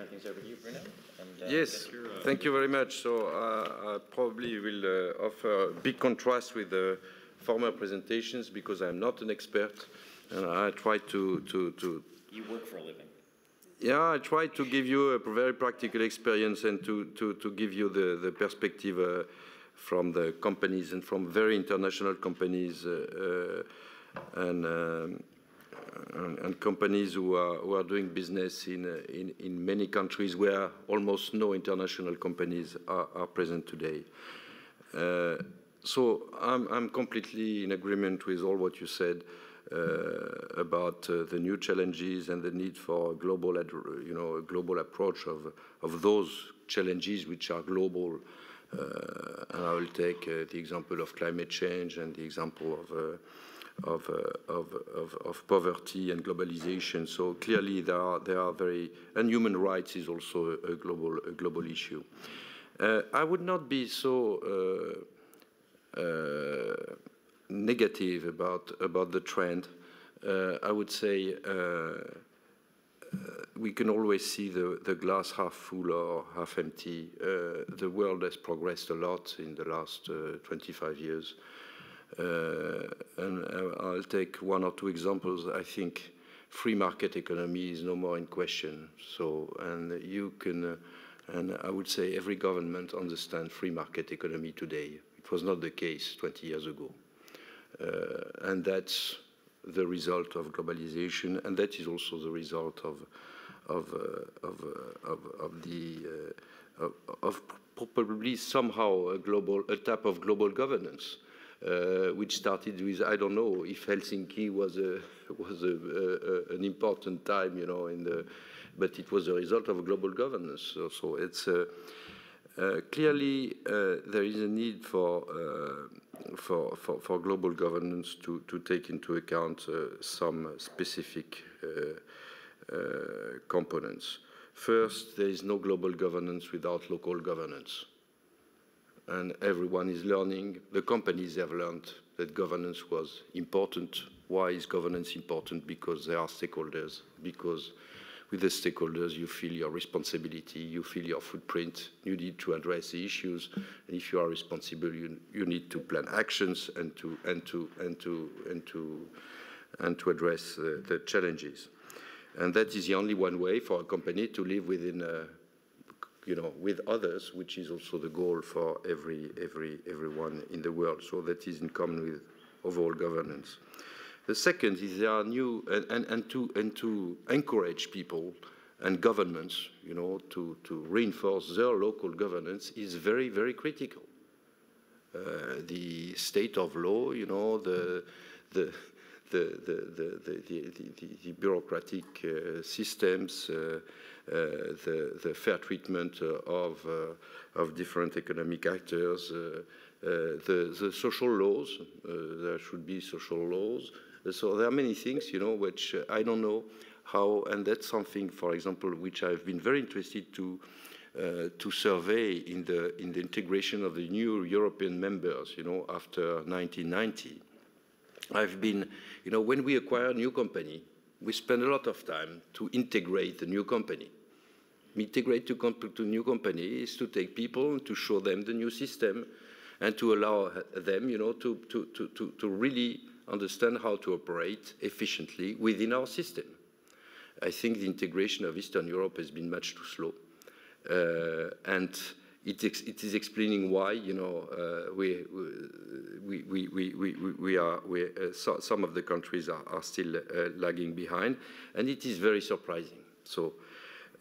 turn things over to you, Bruno. And, yes, thank you very much. So I probably will offer a big contrast with the former presentations because I'm not an expert, and I try to You work for a living. Yeah, I try to give you a very practical experience and to give you the perspective from the companies and from very international companies and companies who are doing business in many countries where almost no international companies are present today. So I'm completely in agreement with all what you said about the new challenges and the need for a global, a global approach of those challenges which are global. And I will take the example of climate change and the example of poverty and globalization. So clearly there are very, and human rights is also a global issue. I would not be so negative about the trend. I would say we can always see the glass half full or half empty. The world has progressed a lot in the last 25 years. And I'll take one or two examples. I think free market economy is no more in question. So, and you can, and I would say every government understands free market economy today. It was not the case 20 years ago. And that's the result of globalization, and that is also the result of probably somehow a type of global governance, which started with, I don't know if Helsinki was an important time, but it was a result of global governance. So it's clearly there is a need for global governance to take into account some specific components. First, there is no global governance without local governance. And everyone is learning, the companies have learned that governance was important. Why is governance important? Because there are stakeholders, because with the stakeholders, you feel your responsibility, you feel your footprint, you need to address the issues, and if you are responsible, you need to plan actions and to address the challenges. And that is the only one way for a company to live within, with others, which is also the goal for everyone in the world. So that is in common with overall governance. The second is there are new, and to encourage people and governments, to reinforce their local governance is very, very critical. The state of law, the bureaucratic systems, the fair treatment of different economic actors, the social laws, there should be social laws. So there are many things, which I don't know how, and that's something, for example, which I've been very interested to survey in the integration of the new European members, after 1990. I've been, when we acquire a new company, we spend a lot of time to integrate the new company. Integrate to new company is to take people and to show them the new system and to allow them, to really understand how to operate efficiently within our system. I think the integration of Eastern Europe has been much too slow. And it is explaining why, some of the countries are still lagging behind, and it is very surprising. So,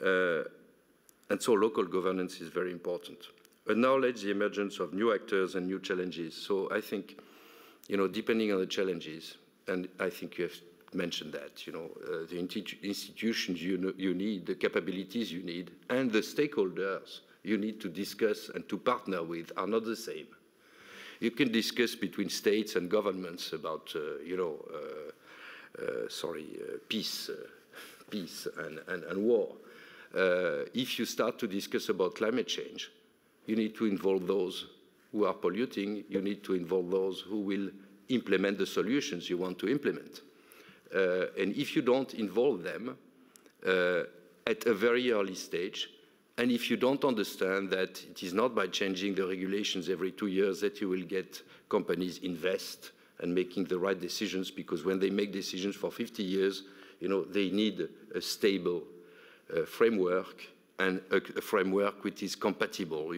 and so local governance is very important. Acknowledge the emergence of new actors and new challenges. So I think, depending on the challenges, and I think you have mentioned that, the institutions you need, the capabilities you need, and the stakeholders you need to discuss and to partner with are not the same. You can discuss between states and governments about, peace and war. If you start to discuss about climate change, you need to involve those who are polluting, you need to involve those who will implement the solutions you want to implement. And if you don't involve them, at a very early stage. And if you don't understand that it is not by changing the regulations every 2 years that you will get companies invest and making the right decisions, because when they make decisions for 50 years, they need a stable framework, and a framework which is compatible,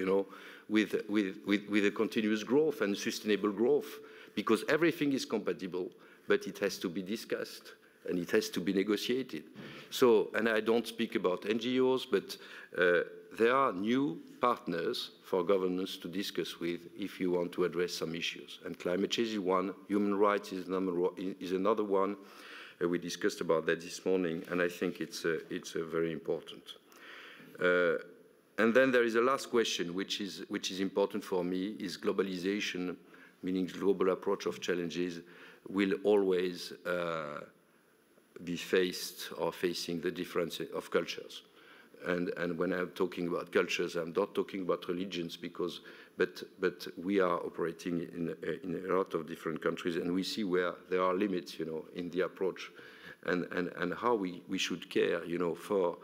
with a continuous growth and sustainable growth, because everything is compatible, but it has to be discussed and it has to be negotiated. So, and I don't speak about NGOs, but there are new partners for governance to discuss with if you want to address some issues. And climate change is one, human rights is another one. We discussed about that this morning, and I think it's very important. And then there is a last question, which is important for me, is globalization, meaning global approach of challenges, will always be faced or facing the difference of cultures. And when I'm talking about cultures, I'm not talking about religions, but we are operating in a lot of different countries, and we see where there are limits, in the approach, and how we should care, for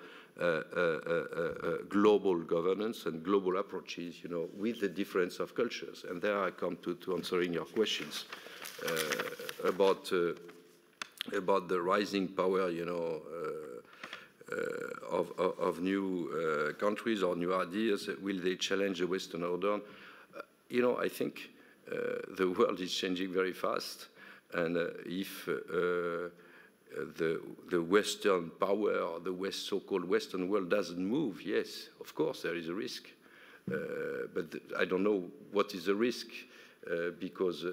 global governance and global approaches, with the difference of cultures. And there I come to answering your questions about the rising power, of new countries or new ideas. Will they challenge the Western order? I think the world is changing very fast, and if the Western power or the so-called Western world doesn't move, yes, of course there is a risk. But I don't know what is the risk, because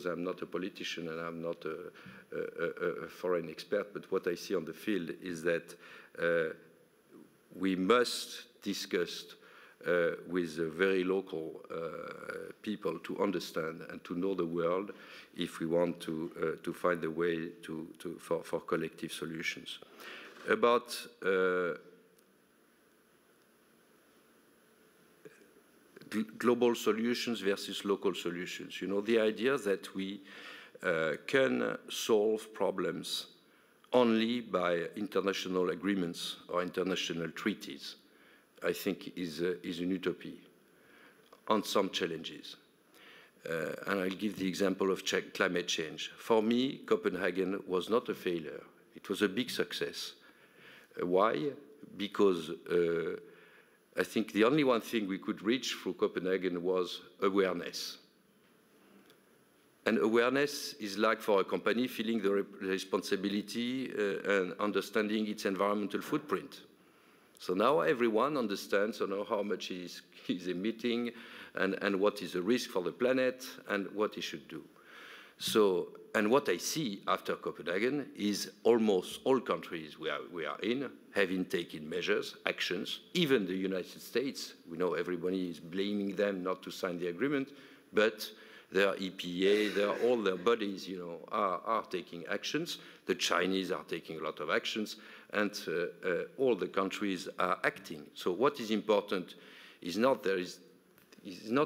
I'm not a politician and I'm not a foreign expert. But what I see on the field is that we must discuss with very local people to understand and to know the world if we want to find a way for collective solutions. About global solutions versus local solutions, the idea that we can solve problems only by international agreements or international treaties, I think is an utopia on some challenges. And I'll give the example of climate change. For me, Copenhagen was not a failure. It was a big success. Why? Because I think the only one thing we could reach through Copenhagen was awareness. And awareness is like for a company feeling the responsibility and understanding its environmental footprint. So now everyone understands how much he is emitting and what is the risk for the planet and what he should do. So, and what I see after Copenhagen is almost all countries we are in having taken measures, actions, even the United States. We know everybody is blaming them not to sign the agreement, but their EPA, all their bodies, are taking actions. The Chinese are taking a lot of actions, and all the countries are acting. So what is important is not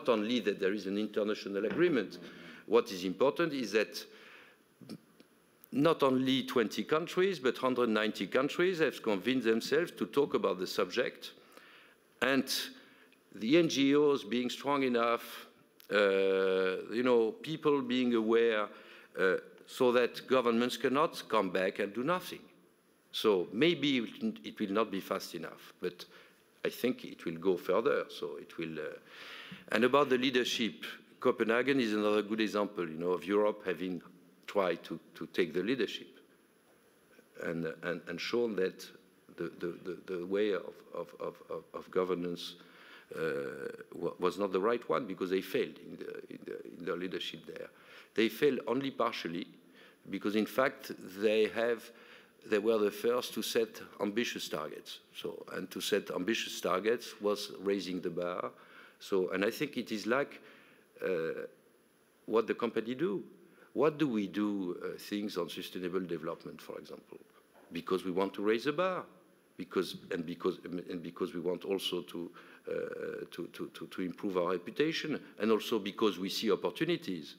only that there is an international agreement. What is important is that not only 20 countries, but 190 countries have convinced themselves to talk about the subject, and the NGOs being strong enough, people being aware, so that governments cannot come back and do nothing. So maybe it will not be fast enough, but I think it will go further. So it will. And about the leadership, Copenhagen is another good example, of Europe having tried to take the leadership and shown that the way of governance was not the right one, because they failed in their leadership there. They failed only partially because, in fact, they were the first to set ambitious targets. So, and to set ambitious targets was raising the bar. So, and I think it is like what the company do. What do we do things on sustainable development, for example? Because we want to raise the bar, because we want also to improve our reputation, and also because we see opportunities.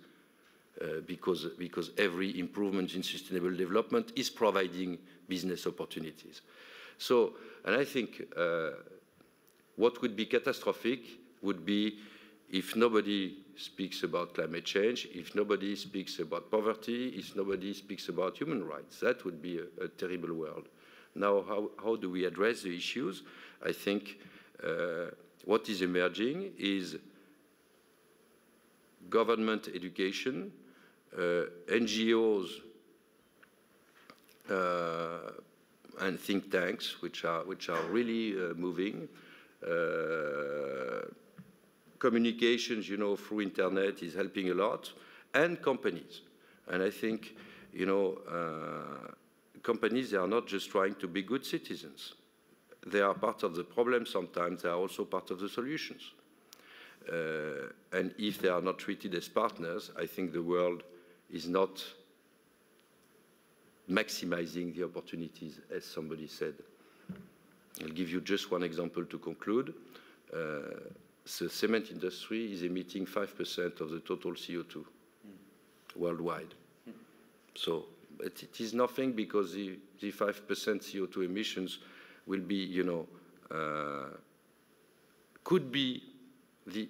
Because every improvement in sustainable development is providing business opportunities. So, and I think what would be catastrophic would be if nobody speaks about climate change, if nobody speaks about poverty, if nobody speaks about human rights. That would be a terrible world. Now, how do we address the issues? I think what is emerging is government education, NGOs, and think tanks, which are really moving. Communications, you know, through internet is helping a lot, and companies. And I think, you know, companies, they are not just trying to be good citizens. They are part of the problem sometimes. They are also part of the solutions. And if they are not treated as partners, I think the world is not maximizing the opportunities, as somebody said. I'll give you just one example to conclude. The cement industry is emitting 5% of the total CO2 worldwide. So it is nothing, because the 5% CO2 emissions will be, you know, could be the,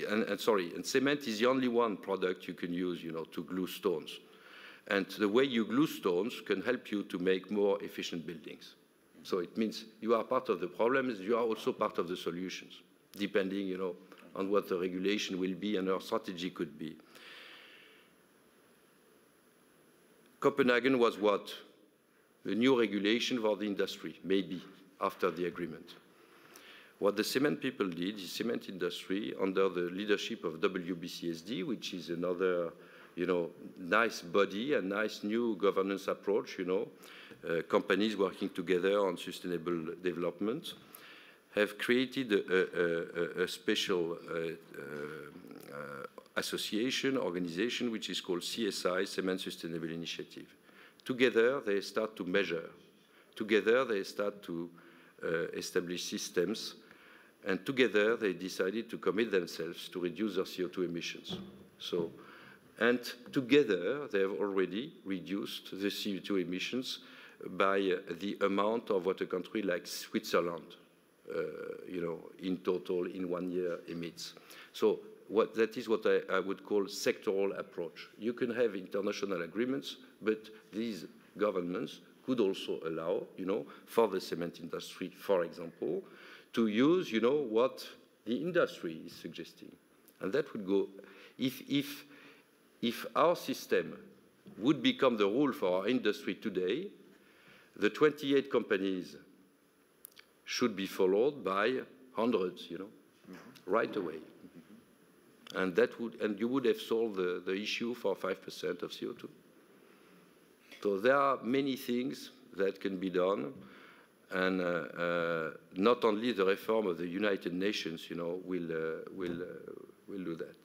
and cement is the only one product you can use, you know, to glue stones. And the way you glue stones can help you to make more efficient buildings. So it means you are part of the problems, you are also part of the solutions, depending, you know, on what the regulation will be and our strategy could be. Copenhagen was what? A new regulation for the industry, maybe, after the agreement. What the cement people did, the cement industry, under the leadership of WBCSD, which is another, you know, nice body, a nice new governance approach, you know, companies working together on sustainable development, have created a special association, organization, which is called CSI, Cement Sustainable Initiative. Together, they start to measure. Together, they start to establish systems. And together, they decided to commit themselves to reduce their CO2 emissions. So, and together, they have already reduced the CO2 emissions by the amount of what a country like Switzerland, you know, in total in 1 year emits. So that is what I would call sectoral approach. You can have international agreements, but these governments could also allow, you know, for the cement industry, for example, to use, you know, what the industry is suggesting. And that would go, if our system would become the rule for our industry today, the 28 companies should be followed by hundreds, you know, right away. And that would, and you would have solved the issue for 5% of CO2. So there are many things that can be done, and not only the reform of the United Nations, you know, will do that.